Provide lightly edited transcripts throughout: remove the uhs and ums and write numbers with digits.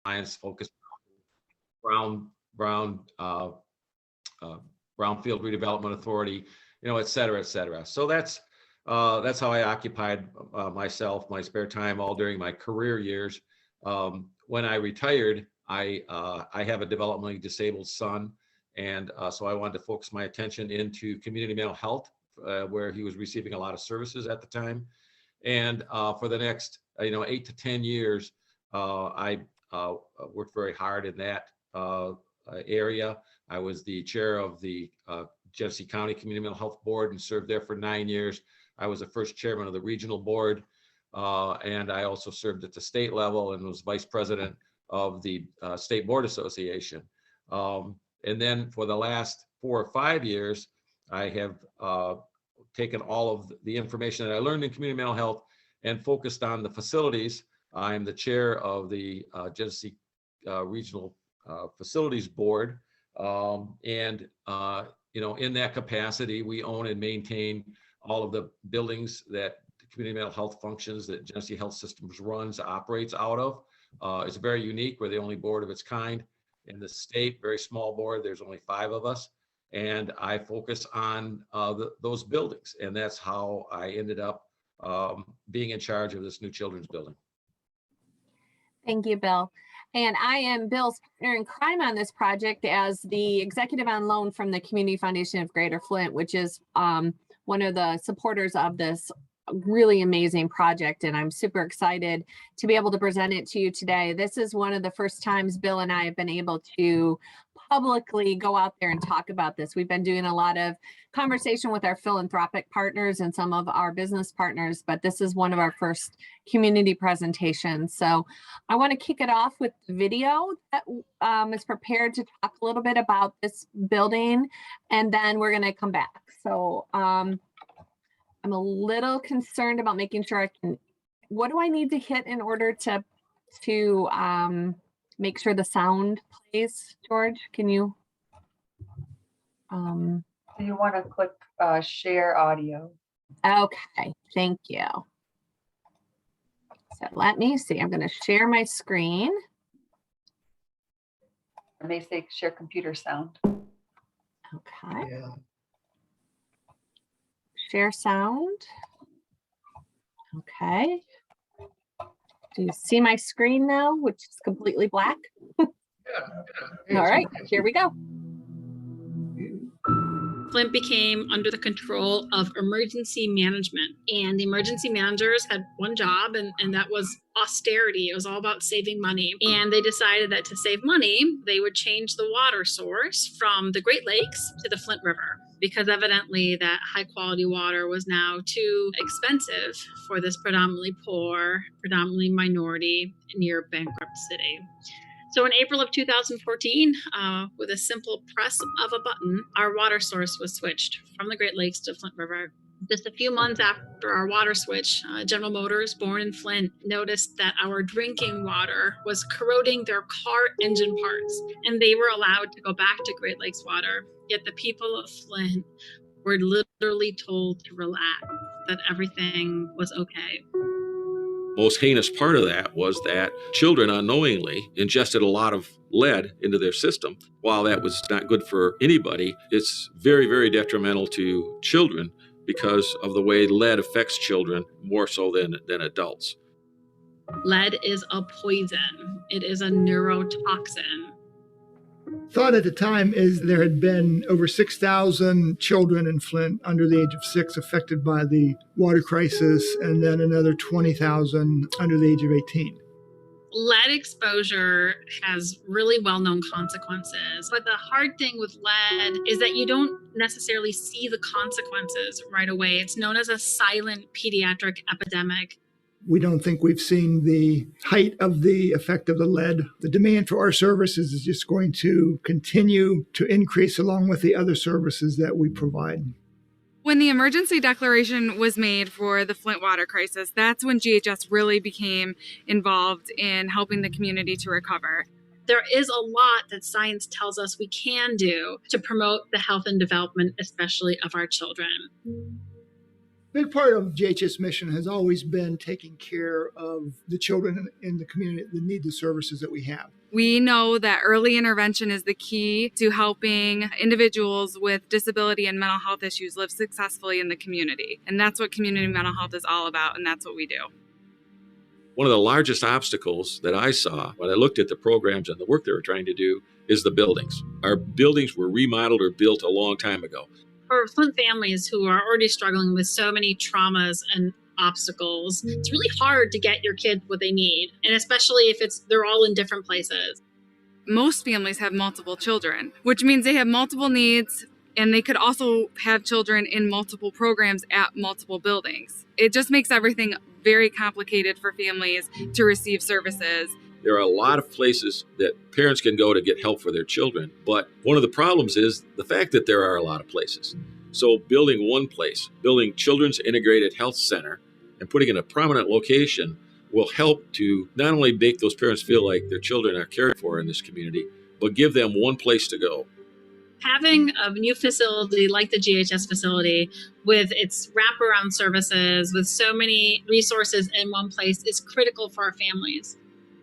science focused on brownfield redevelopment authority, et cetera, et cetera. So that's how I occupied myself, my spare time, all during my career years. When I retired, I have a developmentally disabled son, and so I wanted to focus my attention into community mental health, where he was receiving a lot of services at the time. And for the next 8 to 10 years, I worked very hard in that area. I was the chair of the Genesee County Community Mental Health Board and served there for 9 years. I was the first chairman of the regional board, and I also served at the state level and was vice president of the State Board Association. And then for the last 4 or 5 years, I have taken all of the information that I learned in community mental health and focused on the facilities. I'm the chair of the Genesee Regional Facilities Board. And in that capacity, we own and maintain all of the buildings that the community mental health functions that Genesee Health Systems operates out of. It's very unique. We're the only board of its kind in the state, very small board. There's only 5 of us. And I focus on those buildings. And that's how I ended up being in charge of this new children's building. Thank you, Bill. And I am Bill's partner in crime on this project as the executive on loan from the Community Foundation of Greater Flint, which is one of the supporters of this really amazing project. And I'm super excited to be able to present it to you today. This is one of the first times Bill and I have been able to publicly go out there and talk about this. We've been doing a lot of conversation with our philanthropic partners and some of our business partners, but this is one of our first community presentations. So I want to kick it off with the video that is prepared to talk a little bit about this building, and then we're going to come back. So I'm a little concerned about making sure I can, what do I need to hit in order to make sure the sound plays, George? Can you? You want to click share audio. Okay, thank you. So let me see, I'm going to share my screen. It may say share computer sound. Okay. Yeah. Share sound. Okay. Do you see my screen now, which is completely black? Yeah. All right, here we go. Flint became under the control of emergency management, and the emergency managers had one job, and that was austerity. It was all about saving money. And they decided that to save money, they would change the water source from the Great Lakes to the Flint River, because evidently that high quality water was now too expensive for this predominantly poor, predominantly minority, near bankrupt city. So in April of 2014, with a simple press of a button, our water source was switched from the Great Lakes to Flint River. Just a few months after our water switch, General Motors, born in Flint, noticed that our drinking water was corroding their car engine parts, and they were allowed to go back to Great Lakes water. Yet the people of Flint were literally told to relax, that everything was okay. Most heinous part of that was that children unknowingly ingested a lot of lead into their system. While that was not good for anybody, it's very, very detrimental to children because of the way lead affects children more so than adults. Lead is a poison. It is a neurotoxin. Thought at the time is there had been over 6,000 children in Flint under the age of 6 affected by the water crisis, and then another 20,000 under the age of 18. Lead exposure has really well-known consequences, but the hard thing with lead is that you don't necessarily see the consequences right away. It's known as a silent pediatric epidemic. We don't think we've seen the height of the effect of the lead. The demand for our services is just going to continue to increase along with the other services that we provide. When the emergency declaration was made for the Flint water crisis, that's when GHS really became involved in helping the community to recover. There is a lot that science tells us we can do to promote the health and development, especially of our children. Big part of GHS mission has always been taking care of the children in the community that need the services that we have. We know that early intervention is the key to helping individuals with disability and mental health issues live successfully in the community. And that's what community mental health is all about, and that's what we do. One of the largest obstacles that I saw when I looked at the programs and the work they were trying to do is the buildings. Our buildings were remodeled or built a long time ago. For Flint families who are already struggling with so many traumas and obstacles, it's really hard to get your kids what they need, and especially if they're all in different places. Most families have multiple children, which means they have multiple needs, and they could also have children in multiple programs at multiple buildings. It just makes everything very complicated for families to receive services. There are a lot of places that parents can go to get help for their children, but one of the problems is the fact that there are a lot of places. So building one place, building Children's Integrated Health Center and putting it in a prominent location will help to not only make those parents feel like their children are cared for in this community, but give them one place to go. Having a new facility like the GHS facility with its wraparound services, with so many resources in one place, is critical for our families.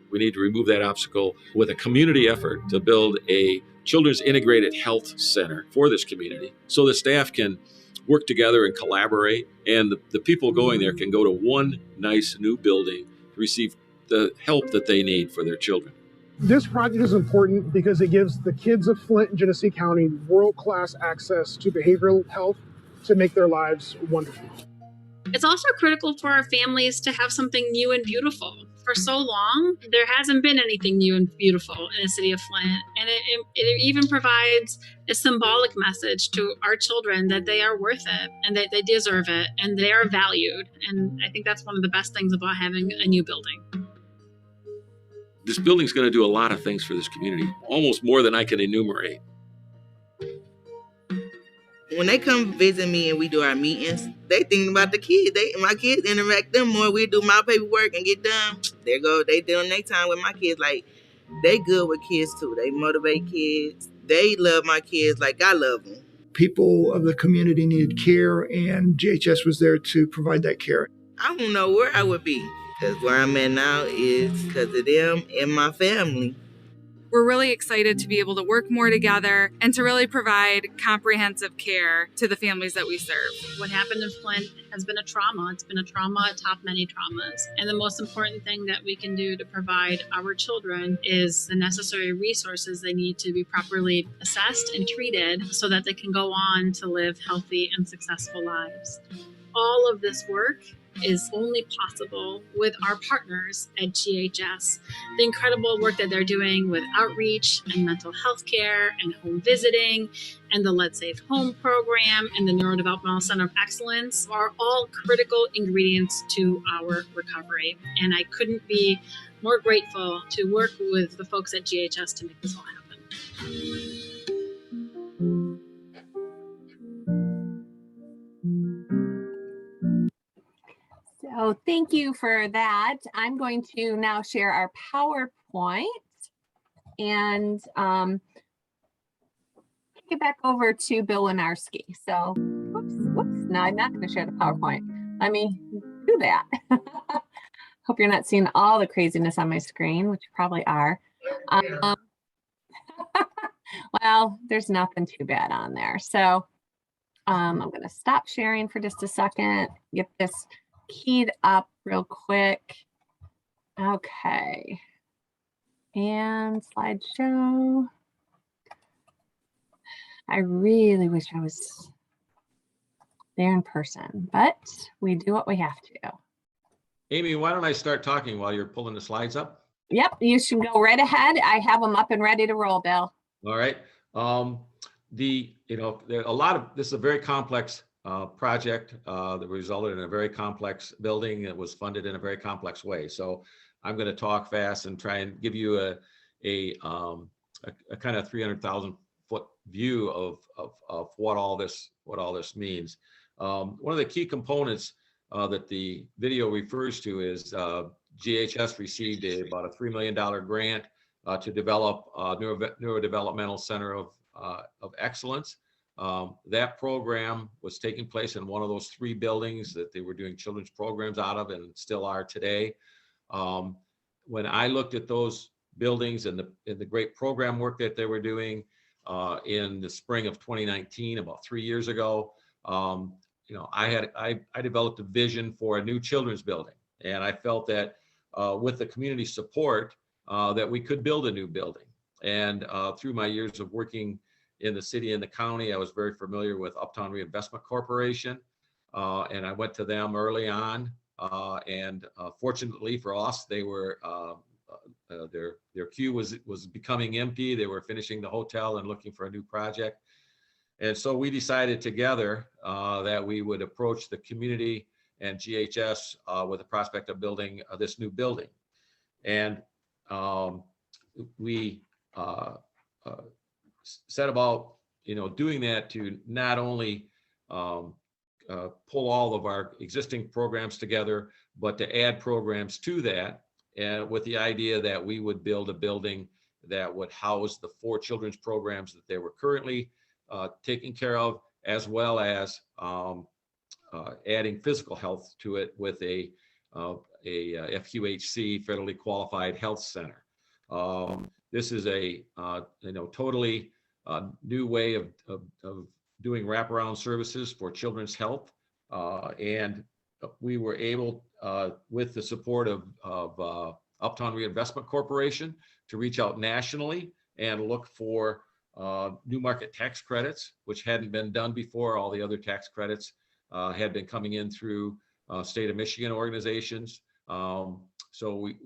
We need to remove that obstacle with a community effort to build a Children's Integrated Health Center for this community so the staff can work together and collaborate, and the people going there can go to one nice new building to receive the help that they need for their children. This project is important because it gives the kids of Flint and Genesee County world-class access to behavioral health to make their lives wonderful. It's also critical for our families to have something new and beautiful. For so long, there hasn't been anything new and beautiful in the city of Flint. And it even provides a symbolic message to our children that they are worth it and that they deserve it and they are valued. And I think that's one of the best things about having a new building. This building's going to do a lot of things for this community, almost more than I can enumerate. When they come visit me and we do our meetings, they think about the kids. My kids interact them more. We do my paperwork and get done. There go. They doing their time with my kids. Like, they good with kids too. They motivate kids. They love my kids like I love them. People of the community needed care, and GHS was there to provide that care. I don't know where I would be, because where I'm at now is because of them and my family. We're really excited to be able to work more together and to really provide comprehensive care to the families that we serve. What happened in Flint has been a trauma. It's been a trauma atop many traumas. And the most important thing that we can do to provide our children is the necessary resources they need to be properly assessed and treated so that they can go on to live healthy and successful lives. All of this work is only possible with our partners at GHS. The incredible work that they're doing with outreach and mental health care and home visiting and the Let's Save Home program and the Neurodevelopmental Center of Excellence are all critical ingredients to our recovery. And I couldn't be more grateful to work with the folks at GHS to make this all happen. So thank you for that. I'm going to now share our PowerPoint and get back over to Bill Winarski. So, whoops, no, I'm not going to share the PowerPoint. Let me do that. Hope you're not seeing all the craziness on my screen, which you probably are. Well, there's nothing too bad on there. So I'm going to stop sharing for just a second, get this keyed up real quick. Okay. And slideshow. I really wish I was there in person, but we do what we have to. Amy, why don't I start talking while you're pulling the slides up? Yep, you should go right ahead. I have them up and ready to roll, Bill. All right. This is a very complex project that resulted in a very complex building that was funded in a very complex way. So I'm going to talk fast and try and give you a kind of 300,000 foot view of what all this means. One of the key components that the video refers to is GHS received about a $3 million grant to develop a neurodevelopmental center of excellence. That program was taking place in one of those 3 buildings that they were doing children's programs out of and still are today. When I looked at those buildings and the great program work that they were doing in the spring of 2019, about 3 years ago, I developed a vision for a new children's building. And I felt that with the community support that we could build a new building. And through my years of working in the city and the county, I was very familiar with Uptown Reinvestment Corporation. And I went to them early on. And fortunately for us, they were their queue was becoming empty. They were finishing the hotel and looking for a new project. And so we decided together that we would approach the community and GHS with the prospect of building this new building. And we set about, doing that to not only pull all of our existing programs together, but to add programs to that, and with the idea that we would build a building that would house the 4 children's programs that they were currently taking care of, as well as adding physical health to it with a FQHC, federally qualified health center. This is a totally new way of doing wraparound services for children's health, and we were able, with the support of Uptown Reinvestment Corporation, to reach out nationally and look for new market tax credits, which hadn't been done before. All the other tax credits had been coming in through state of Michigan organizations. So we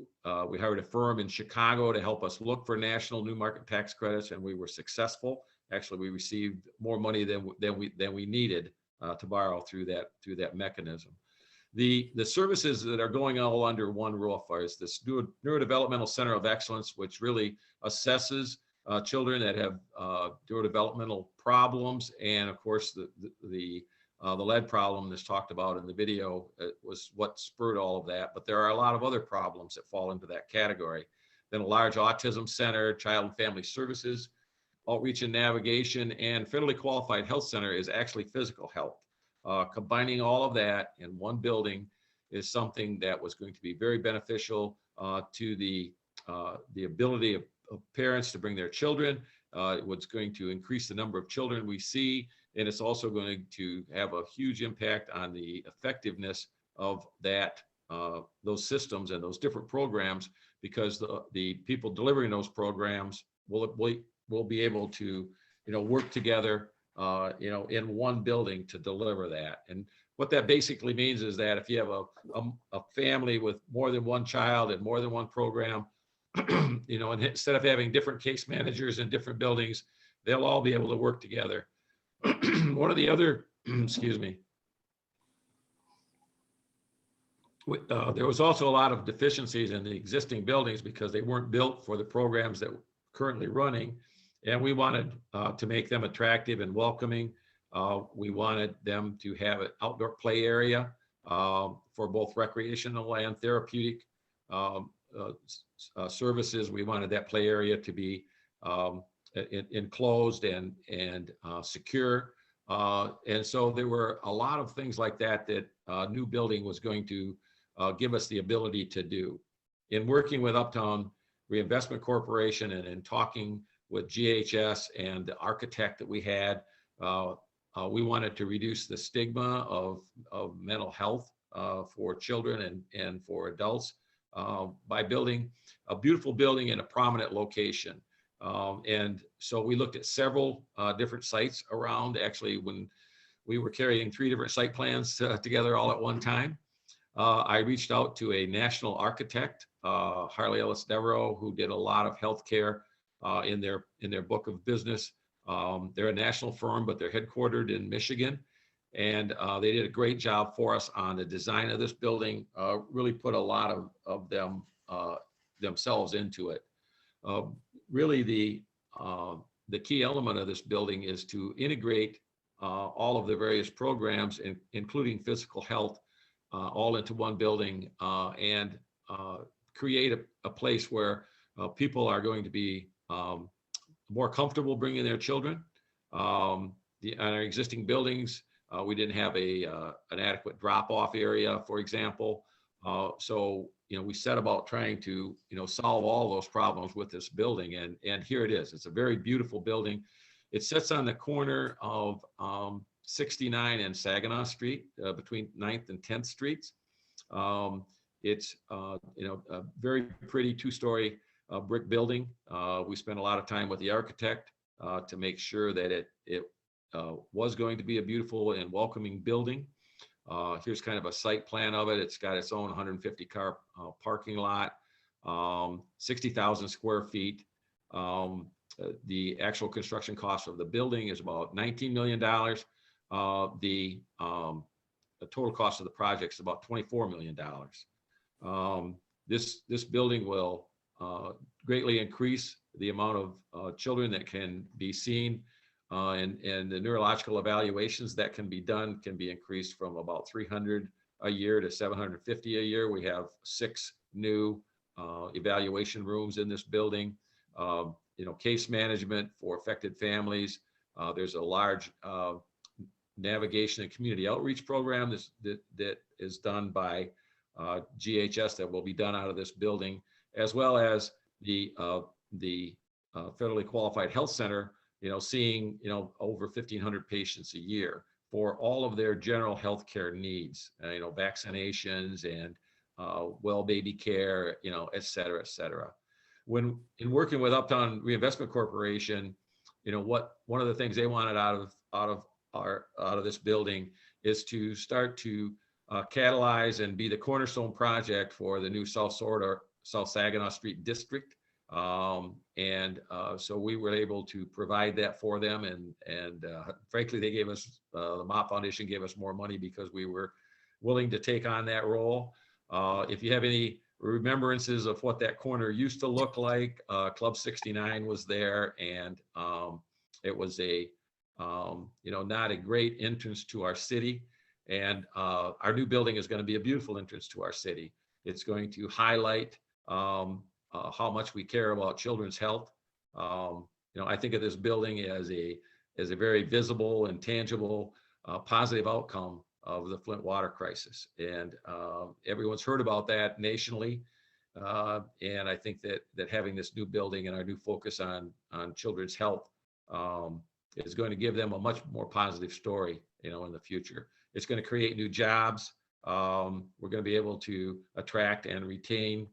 hired a firm in Chicago to help us look for national new market tax credits, and we were successful. Actually, we received more money than we needed to borrow through that mechanism. The services that are going all under one roof is this Neurodevelopmental Center of Excellence, which really assesses children that have neurodevelopmental problems, and of course the lead problem that's talked about in the video was what spurred all of that. But there are a lot of other problems that fall into that category. Then a large autism center, child and family services, outreach and navigation, and federally qualified health center is actually physical health. Combining all of that in one building is something that was going to be very beneficial to the ability of parents to bring their children. It's going to increase the number of children we see, and it's also going to have a huge impact on the effectiveness of those systems and those different programs, because the people delivering those programs will be able to work together in one building to deliver that. And what that basically means is that if you have a family with more than one child and more than one program, and instead of having different case managers in different buildings, they'll all be able to work together. One of the other, excuse me, there was also a lot of deficiencies in the existing buildings because they weren't built for the programs that were currently running. And we wanted to make them attractive and welcoming. We wanted them to have an outdoor play area for both recreational and therapeutic services. We wanted that play area to be enclosed and secure. And so there were a lot of things like that new building was going to give us the ability to do. In working with Uptown Reinvestment Corporation and in talking with GHS and the architect that we had, we wanted to reduce the stigma of mental health for children and for adults by building a beautiful building in a prominent location. And so we looked at several different sites around. Actually, when we were carrying 3 different site plans together all at one time, I reached out to a national architect, Harley Ellis Devereaux, who did a lot of healthcare in their book of business. They're a national firm, but they're headquartered in Michigan. And they did a great job for us on the design of this building, really put a lot of them themselves into it. Really the key element of this building is to integrate all of the various programs, including physical health, all into one building, and create a place where people are going to be more comfortable bringing their children. on our existing buildings, we didn't have an adequate drop-off area, for example. So, we set about trying to, solve all those problems with this building. And here it is. It's a very beautiful building. It sits on the corner of 69 and Saginaw Street, between 9th and 10th Streets. It's, a very pretty 2-story brick building. We spent a lot of time with the architect to make sure that it was going to be a beautiful and welcoming building. Here's kind of a site plan of it. It's got its own 150 car parking lot, 60,000 square feet. The actual construction cost of the building is about $19 million. The total cost of the project is about $24 million. This building will greatly increase the amount of children that can be seen, and the neurological evaluations that can be done can be increased from about 300 a year to 750 a year. We have 6 new evaluation rooms in this building. Case management for affected families. There's a large navigation and community outreach program that is done by GHS that will be done out of this building, as well as the federally qualified health center, seeing, over 1,500 patients a year for all of their general health care needs, vaccinations and well baby care, et cetera, et cetera. When in working with Uptown Reinvestment Corporation, one of the things they wanted out of this building is to start to catalyze and be the cornerstone project for the new South Saginaw Street district. So we were able to provide that for them, and frankly, they gave us, the Mott Foundation gave us more money because we were willing to take on that role. If you have any remembrances of what that corner used to look like, Club 69 was there, and it was not a great entrance to our city. And our new building is going to be a beautiful entrance to our city. It's going to highlight how much we care about children's health. I think of this building as a very visible and tangible positive outcome of the Flint water crisis. And everyone's heard about that nationally. And I think that having this new building and our new focus on children's health is going to give them a much more positive story, in the future. It's going to create new jobs. We're going to be able to attract and retain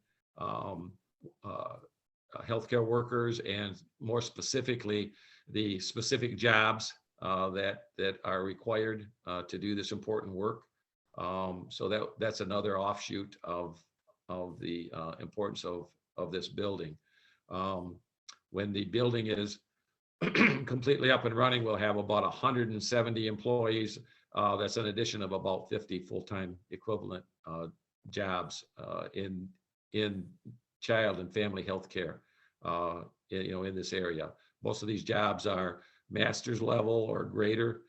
healthcare workers, and more specifically, the specific jobs that are required to do this important work. So that's another offshoot of the importance of this building. When the building is completely up and running, we'll have about 170 employees. That's an addition of about 50 full-time equivalent jobs in child and family health care, in this area. Most of these jobs are master's level or greater,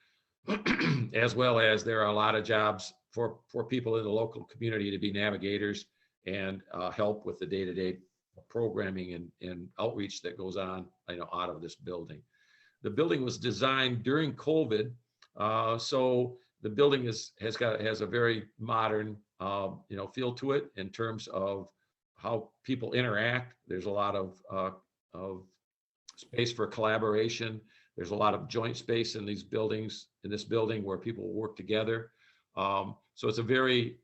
as well as there are a lot of jobs for people in the local community to be navigators and help with the day-to-day programming and outreach that goes on, out of this building. The building was designed during COVID, so the building has a very modern, feel to it in terms of how people interact. There's a lot of space for collaboration. There's a lot of joint space in this building where people work together. So it's a very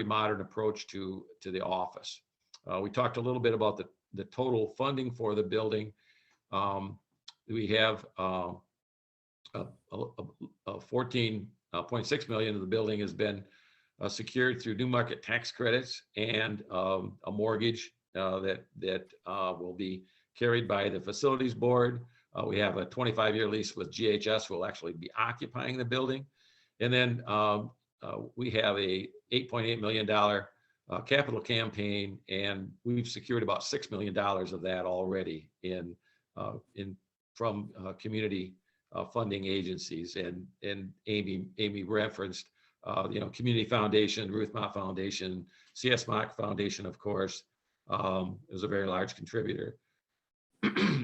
modern approach to the office. We talked a little bit about the total funding for the building. We have 14.6 million of the building has been secured through new market tax credits and a mortgage that will be carried by the facilities board. We have a 25-year lease with GHS who will actually be occupying the building. And then we have a $8.8 million capital campaign, and we've secured about $6 million of that already from community funding agencies. And Amy referenced Community Foundation, Ruth Mott Foundation, CS Mott Foundation, of course, is a very large contributor.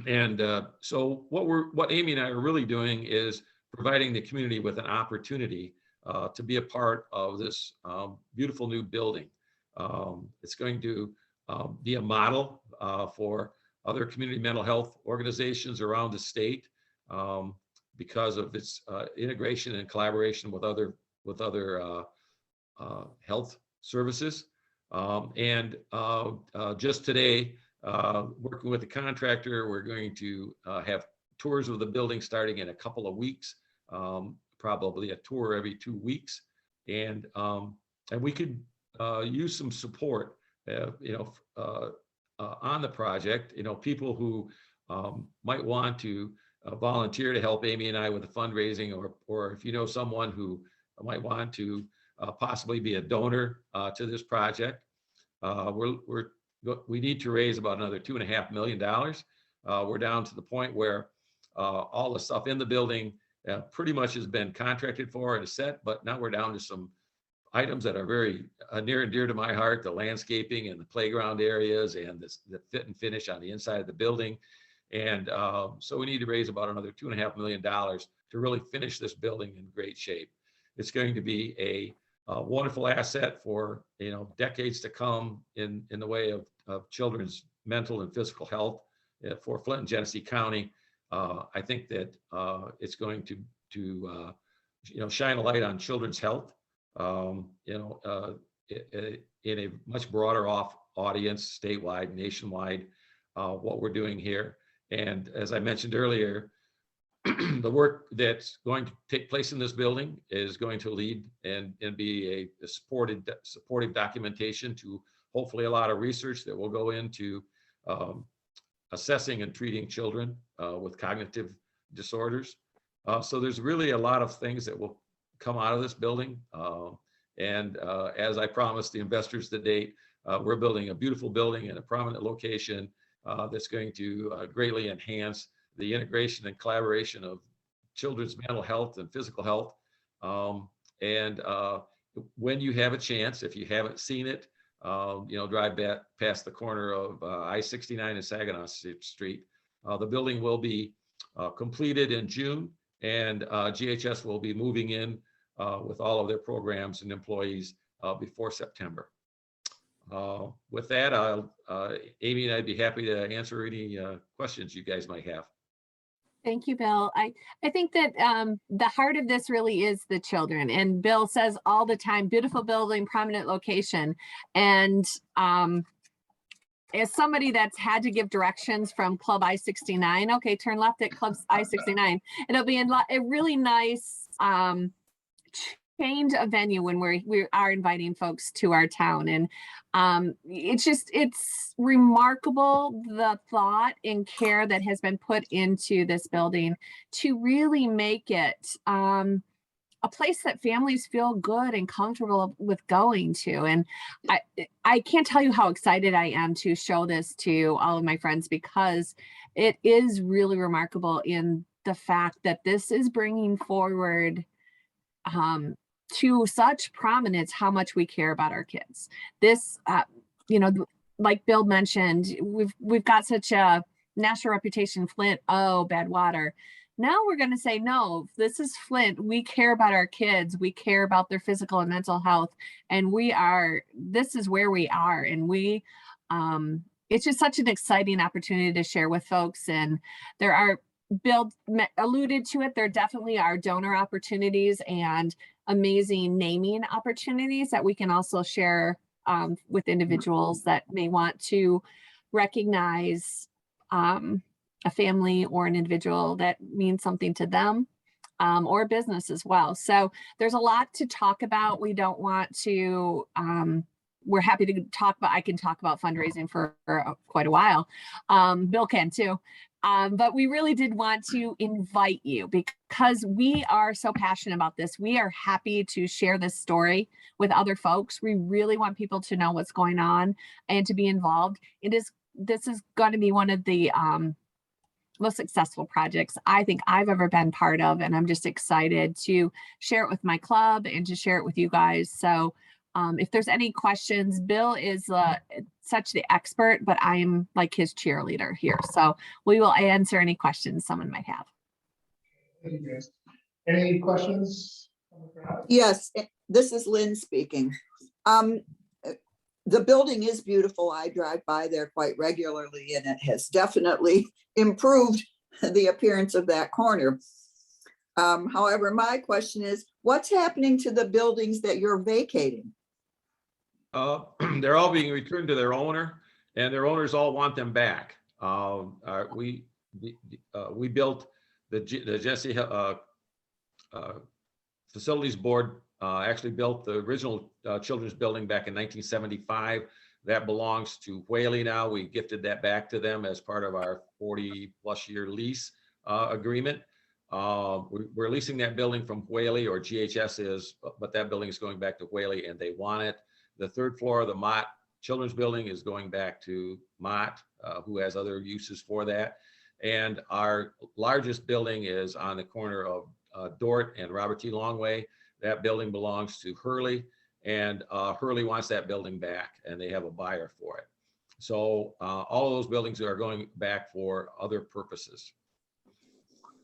And so what Amy and I are really doing is providing the community with an opportunity to be a part of this beautiful new building. It's going to be a model for other community mental health organizations around the state because of its integration and collaboration with other health services. Just today, working with the contractor, we're going to have tours of the building starting in a couple of weeks, probably a tour every 2 weeks. And we could use some support, on the project, people who might want to volunteer to help Amy and I with the fundraising, or if you know someone who might want to possibly be a donor to this project. We need to raise about another $2.5 million. We're down to the point where all the stuff in the building pretty much has been contracted for and is set, but now we're down to some items that are very near and dear to my heart: the landscaping and the playground areas and the fit and finish on the inside of the building. And so we need to raise about another $2.5 million to really finish this building in great shape. It's going to be a wonderful asset for decades to come in the way of children's mental and physical health for Flint and Genesee County. I think that it's going to shine a light on children's health in a much broader audience, statewide, nationwide, what we're doing here. And as I mentioned earlier, the work that's going to take place in this building is going to lead and be a supportive documentation to hopefully a lot of research that will go into assessing and treating children with cognitive disorders. So there's really a lot of things that will come out of this building. As I promised the investors to date, we're building a beautiful building in a prominent location that's going to greatly enhance the integration and collaboration of children's mental health and physical health. When you have a chance, if you haven't seen it, drive back past the corner of I-69 and Saginaw Street. The building will be completed in June, and GHS will be moving in with all of their programs and employees before September. With that, Amy and I'd be happy to answer any questions you guys might have. Thank you, Bill. I think that the heart of this really is the children. And Bill says all the time, beautiful building, prominent location. And as somebody that's had to give directions from Club I-69, okay, turn left at Club I-69. It'll be a really nice change of venue when we are inviting folks to our town. And it's remarkable the thought and care that has been put into this building to really make it a place that families feel good and comfortable with going to. And I can't tell you how excited I am to show this to all of my friends, because it is really remarkable in the fact that this is bringing forward to such prominence how much we care about our kids. This, like Bill mentioned, we've got such a national reputation, Flint, oh, bad water. Now we're going to say, no, this is Flint. We care about our kids. We care about their physical and mental health. And this is where we are. And it's just such an exciting opportunity to share with folks. And Bill alluded to it, there definitely are donor opportunities and amazing naming opportunities that we can also share with individuals that may want to recognize a family or an individual that means something to them, or a business as well. So there's a lot to talk about. We don't want to, we're happy to talk about, I can talk about fundraising for quite a while. Bill can too. But we really did want to invite you because we are so passionate about this. We are happy to share this story with other folks. We really want people to know what's going on and to be involved. This is going to be one of the most successful projects I think I've ever been part of. And I'm just excited to share it with my club and to share it with you guys. So if there's any questions, Bill is such the expert, but I'm like his cheerleader here. So we will answer any questions someone might have. Any questions? Yes, this is Lynn speaking. The building is beautiful. I drive by there quite regularly, and it has definitely improved the appearance of that corner. However, my question is, what's happening to the buildings that you're vacating? They're all being returned to their owner, and their owners all want them back. We built the Jesse Facilities Board actually built the original children's building back in 1975. That belongs to Whaley now. We gifted that back to them as part of our 40+ year lease agreement. We're leasing that building from Whaley, or GHS is, but that building is going back to Whaley, and they want it. The third floor of the Mott Children's Building is going back to Mott, who has other uses for that. And our largest building is on the corner of Dort and Robert T. Longway. That building belongs to Hurley, and Hurley wants that building back, and they have a buyer for it. So all of those buildings are going back for other purposes.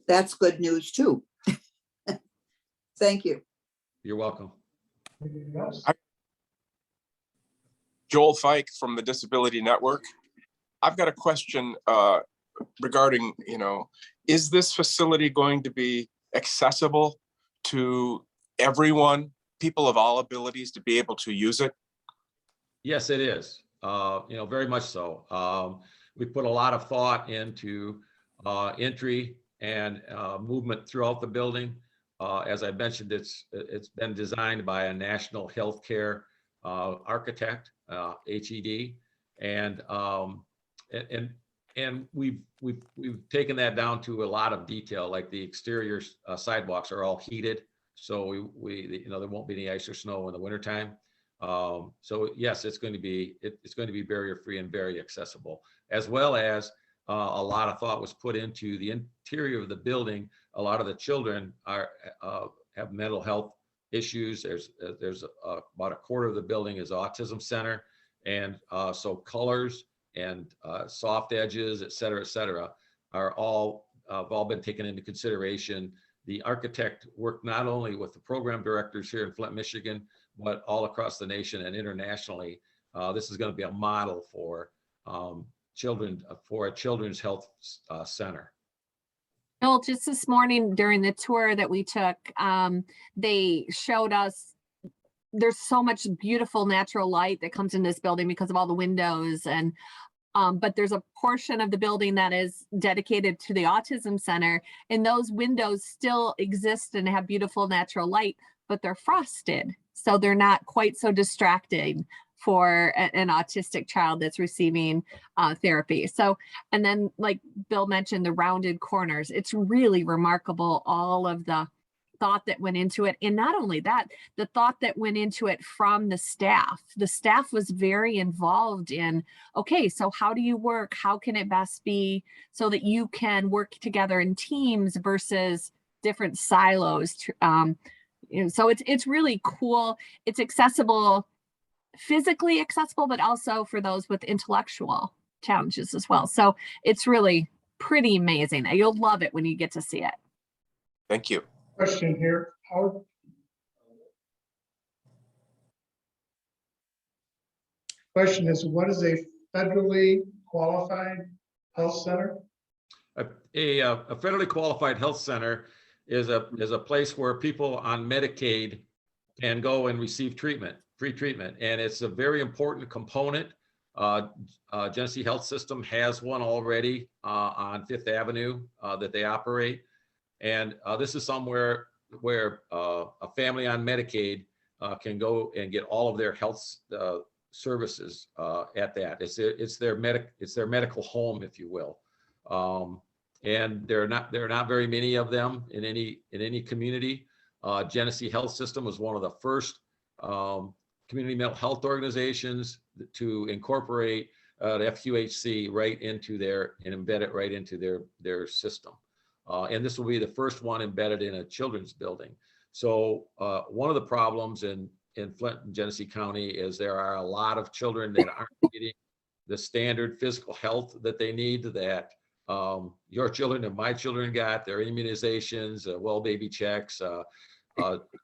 That's good news too. Thank you. You're welcome. Joel Fike from the Disability Network. I've got a question regarding, is this facility going to be accessible to everyone, people of all abilities, to be able to use it? Yes, it is. Very much so. We put a lot of thought into entry and movement throughout the building. As I mentioned, it's been designed by a national healthcare architect, HED, and we've taken that down to a lot of detail. Like the exterior sidewalks are all heated, so there won't be any ice or snow in the wintertime. So yes, it's going to be barrier free and very accessible, as well as a lot of thought was put into the interior of the building. A lot of the children have mental health issues. There's about a quarter of the building is autism center, and so colors and soft edges, et cetera, have all been taken into consideration. The architect worked not only with the program directors here in Flint, Michigan, but all across the nation and internationally. This is going to be a model for children, for a children's health center. Bill, just this morning during the tour that we took, they showed us there's so much beautiful natural light that comes in this building because of all the windows, and but there's a portion of the building that is dedicated to the autism center, and those windows still exist and have beautiful natural light, but they're frosted, so they're not quite so distracting for an autistic child that's receiving therapy. So, and then like Bill mentioned, the rounded corners, it's really remarkable, all of the thought that went into it. And not only that, the thought that went into it from the staff. The staff was very involved in, okay, so how do you work? How can it best be so that you can work together in teams versus different silos? So it's really cool. It's accessible, physically accessible, but also for those with intellectual challenges as well. So it's really pretty amazing. You'll love it when you get to see it. Thank you. Question here, Howard. Question is, what is a federally qualified health center? A federally qualified health center is a place where people on Medicaid can go and receive treatment, free treatment, and it's a very important component. Genesee Health System has one already on Fifth Avenue that they operate. And this is somewhere where a family on Medicaid can go and get all of their health services at that. It's their medical home, if you will. And there are not very many of them in any community. Genesee Health System was one of the first community mental health organizations to incorporate the FQHC right into and embed it right into their system. And this will be the first one embedded in a children's building. So one of the problems in Flint and Genesee County is there are a lot of children that aren't getting the standard physical health that they need, that your children and my children got, their immunizations, well baby checks,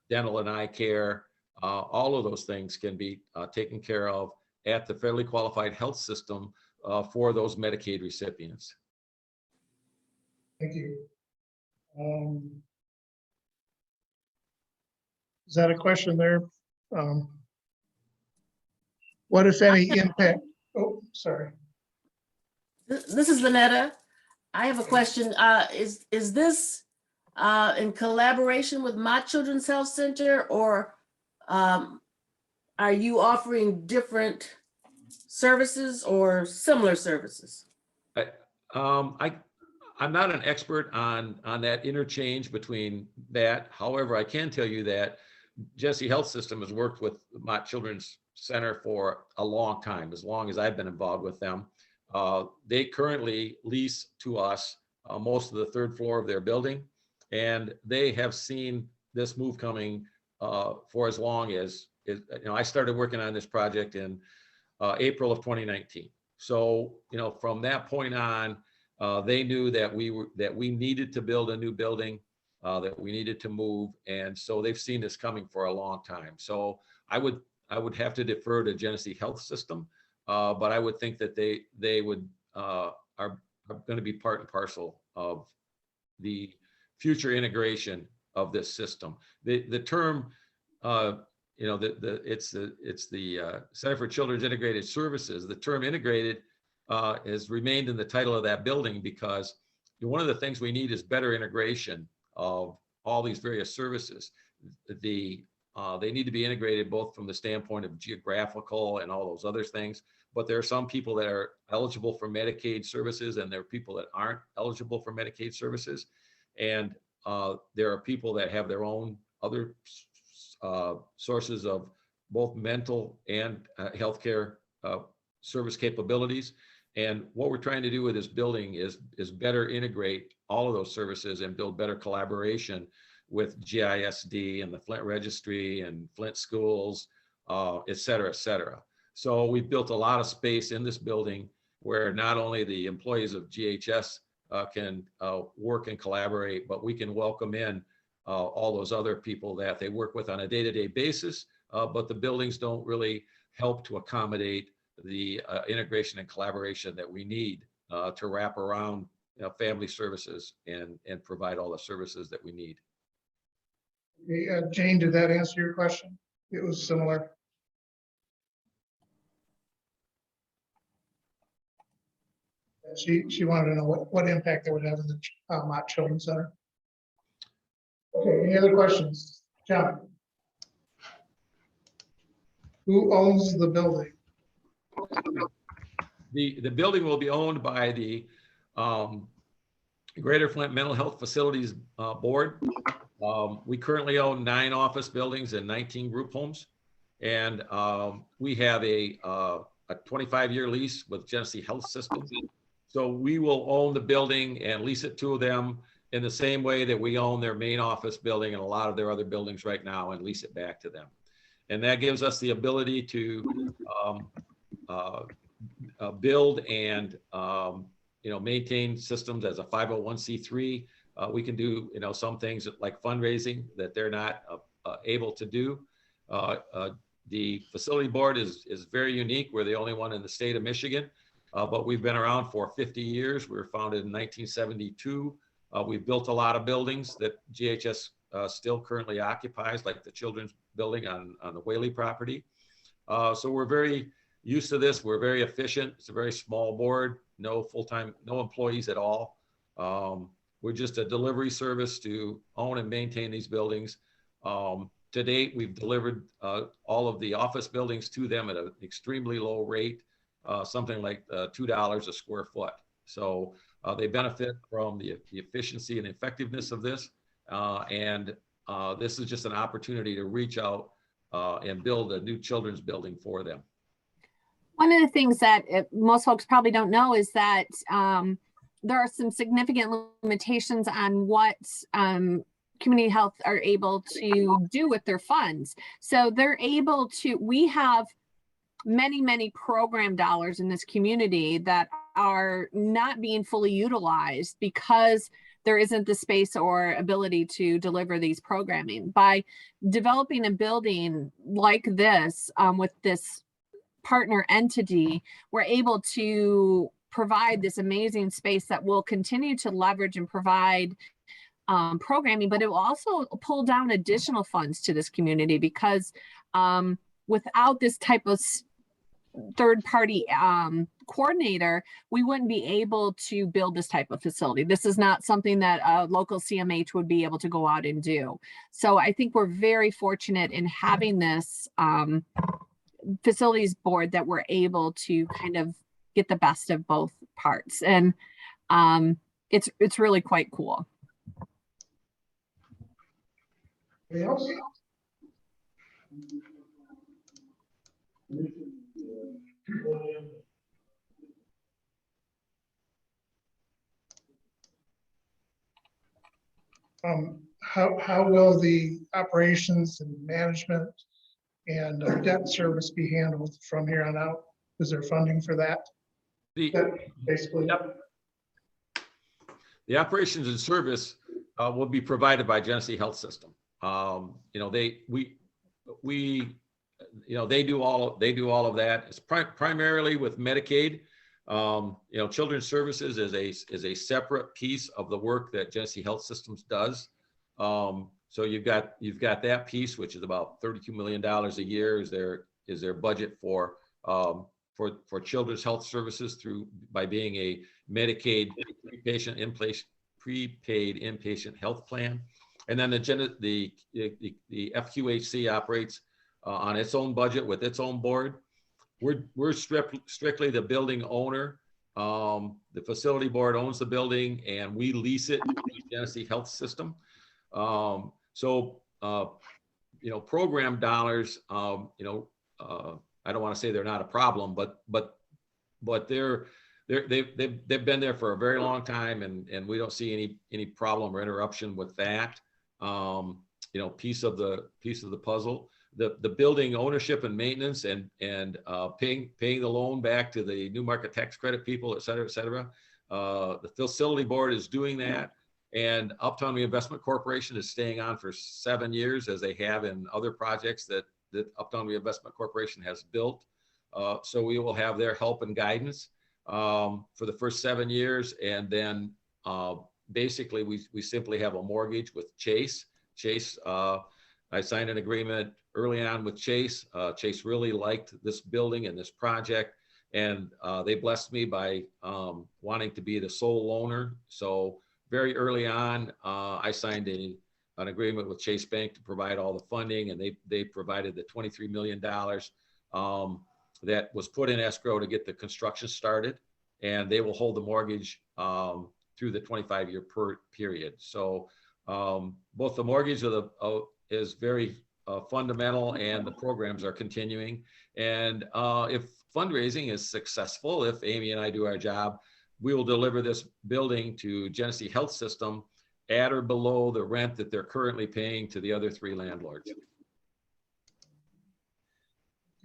dental and eye care, all of those things can be taken care of at the federally qualified health system for those Medicaid recipients. Thank you. Is that a question there? What, if any, impact? Oh, sorry. This is Vanetta. I have a question. Is this in collaboration with My Children's Health Center, or are you offering different services or similar services? I'm not an expert on that interchange between that. However, I can tell you that Genesee Health System has worked with Mott Children's Center for a long time, as long as I've been involved with them. They currently lease to us most of the third floor of their building, and they have seen this move coming for as long as, I started working on this project in April of 2019. So, from that point on, they knew that we needed to build a new building, that we needed to move, and so they've seen this coming for a long time. So I would have to defer to Genesee Health System, but I would think that they would are going to be part and parcel of the future integration of this system. The term, it's the Center for Children's Integrated Services. The term integrated has remained in the title of that building because one of the things we need is better integration of all these various services. They need to be integrated both from the standpoint of geographical and all those other things, but there are some people that are eligible for Medicaid services and there are people that aren't eligible for Medicaid services. And there are people that have their own other sources of both mental and healthcare service capabilities. And what we're trying to do with this building is better integrate all of those services and build better collaboration with GISD and the Flint Registry and Flint Schools, et cetera, et cetera. So we've built a lot of space in this building where not only the employees of GHS can work and collaborate, but we can welcome in all those other people that they work with on a day-to-day basis, but the buildings don't really help to accommodate the integration and collaboration that we need to wrap around family services and provide all the services that we need. Jane, did that answer your question? It was similar. She wanted to know what impact that would have in the Mott Children's Center. Okay, any other questions? John? Who owns the building? The building will be owned by the Greater Flint Mental Health Facilities Board. We currently own 9 office buildings and 19 group homes. And we have a 25-year lease with Genesee Health System. So we will own the building and lease it to them in the same way that we own their main office building and a lot of their other buildings right now and lease it back to them. And that gives us the ability to build and maintain systems as a 501c3. We can do some things like fundraising that they're not able to do. The facility board is very unique. We're the only one in the state of Michigan, but we've been around for 50 years. We were founded in 1972. We've built a lot of buildings that GHS still currently occupies, like the children's building on the Whaley property. So we're very used to this. We're very efficient. It's a very small board, no full-time, no employees at all. We're just a delivery service to own and maintain these buildings. To date, we've delivered all of the office buildings to them at an extremely low rate, something like $2 a square foot. So they benefit from the efficiency and effectiveness of this. And this is just an opportunity to reach out and build a new children's building for them. One of the things that most folks probably don't know is that there are some significant limitations on what community health are able to do with their funds. So they're able to, we have many program dollars in this community that are not being fully utilized because there isn't the space or ability to deliver these programming. By developing a building like this with this partner entity, we're able to provide this amazing space that will continue to leverage and provide programming, but it will also pull down additional funds to this community because without this type of third-party coordinator, we wouldn't be able to build this type of facility. This is not something that a local CMH would be able to go out and do. So I think we're very fortunate in having this facilities board that we're able to kind of get the best of both parts. And it's really quite cool. Anything else? How will the operations and management and debt service be handled from here on out? Is there funding for that? Basically. Yep. The operations and service will be provided by Genesee Health System. You know, they do all of that. It's primarily with Medicaid. You know, Children's Services is a separate piece of the work that Genesee Health Systems does. So you've got that piece, which is about $32 million a year is their budget for children's health services by being a Medicaid prepaid inpatient health plan. And then the FQHC operates on its own budget with its own board. We're strictly the building owner. The facility board owns the building and we lease it to the Genesee Health System. So you know, program dollars, you know, I don't want to say they're not a problem, but they've been there for a very long time, and we don't see any problem or interruption with that. You know, piece of the puzzle. The building ownership and maintenance and paying the loan back to the new market tax credit people, et cetera, et cetera. The facility board is doing that. And Uptown Reinvestment Corporation is staying on for 7 years, as they have in other projects that Uptown Reinvestment Corporation has built. So we will have their help and guidance for the first 7 years. And then basically we simply have a mortgage with Chase. Chase, I signed an agreement early on with Chase. Chase really liked this building and this project. And they blessed me by wanting to be the sole owner. So very early on, I signed an agreement with Chase Bank to provide all the funding, and they provided the $23 million that was put in escrow to get the construction started, and they will hold the mortgage through the 25-year period. So both the mortgage is very fundamental, and the programs are continuing. And if fundraising is successful, if Amy and I do our job, we will deliver this building to Genesee Health System at or below the rent that they're currently paying to the other 3 landlords.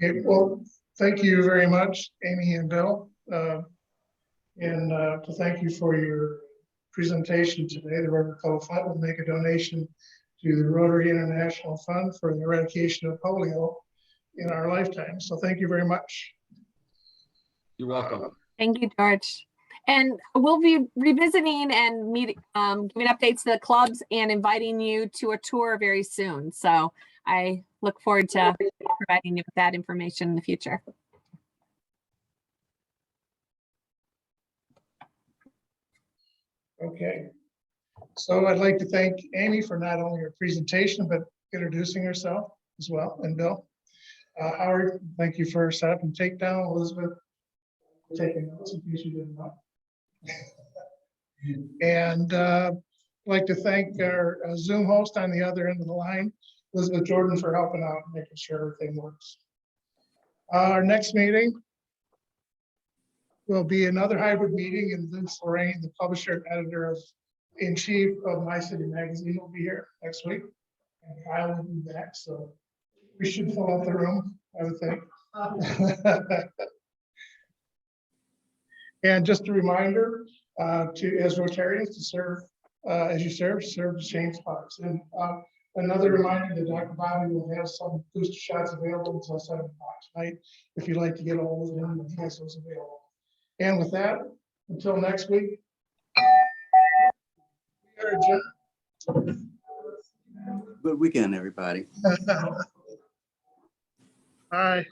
Okay, well, thank you very much, Amy and Bill. And to thank you for your presentation today. The Rotary Club Fund will make a donation to the Rotary International Fund for the eradication of polio in our lifetime. So thank you very much. You're welcome. Thank you, George. And we'll be revisiting and giving updates to the clubs and inviting you to a tour very soon. So I look forward to providing you with that information in the future. Okay. So I'd like to thank Amy for not only her presentation, but introducing herself as well, and Bill. Howard, thank you for setup and takedown. Elizabeth, taking notes in case you didn't know. And I'd like to thank our Zoom host on the other end of the line, Elizabeth Jordan, for helping out and making sure everything works. Our next meeting will be another hybrid meeting, and Vince Lorraine, the publisher and editor-in-chief of My City Magazine, will be here next week. And Kyle will be back, so we should fill out the room, I would think. And just a reminder as Rotarians to serve, as you serve the same spots. And another reminder that Dr. Bobby will have some booster shots available until 7 o'clock tonight. If you'd like to get a hold of him, he has those available. And with that, until next week, we are adjourned. Good weekend, everybody. Bye.